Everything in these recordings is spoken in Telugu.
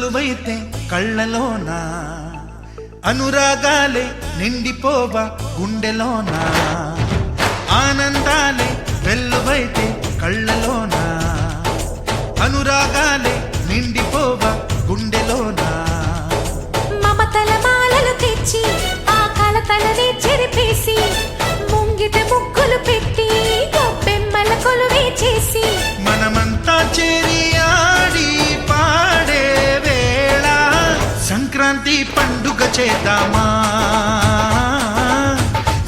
కొలువైతే కళ్ళలోన అనురాగాలే నిండిపోవా గుండెలోన ఆనందాలే వెల్లువైతే కళ్ళలోన అనురాగాలే నిండిపోవా గుండెలోన మమతల మాలలు తెచ్చి ఆ కలతలని చెరిపేసి ముంగిట ముగ్గులు పెట్టి గొప్పెమ్మల కొలువే చేసి మనమంతా చేరి ఆడి పాడే వేళ సంక్రాంతి పండుగ చేద్దామా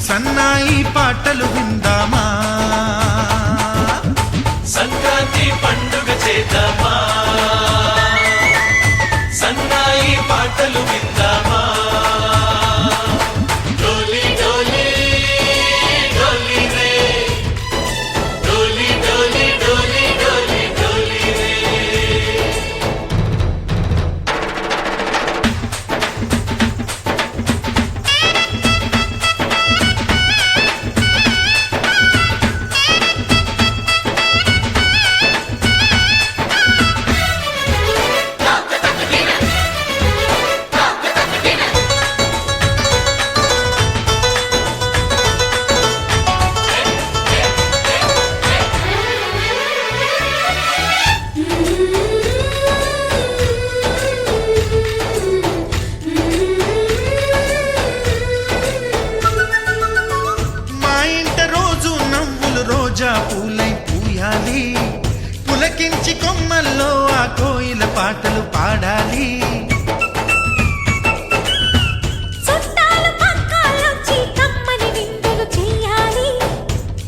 సన్నాయి పాటలు విందామా సంక్రాంతి పండుగ చేద్దామా సన్నాయి పాటలు విందామా డోలి డోలి డోలి రే డోలి డోలి డోలి డోలి డోలి రే మా ఇంట రోజు నవ్వులు రోజా పూలై పూయాలి పులకించి కొమ్మల్లో ఆ కోయిల పాటలు పాడాలి చుట్టాలు పక్కాలొచ్చి కమ్మని విందులు చెయ్యాలి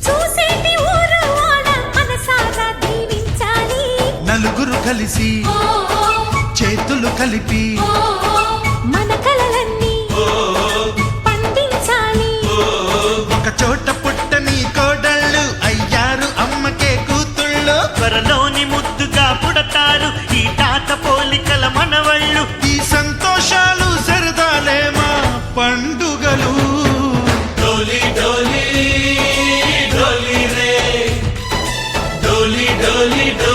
చూసేటి ఊరు వాడ మనసారా దీవించాలి నలుగురు కలిసి చేతులు కలిపి మన కలలన్నీ పండించాలి ఒక చోట పుట్టని కోడళ్ళు అయ్యారు అమ్మకే కూతుళ్ళు త్వరలోని ముద్దుగా పుడతారు ఈ తాత పోలికల మనవళ్ళు ఈ సంతోషాలు సరదాలే మా పండుగలు డోలి డోలి డోలి రే డోలి డోలి డోలి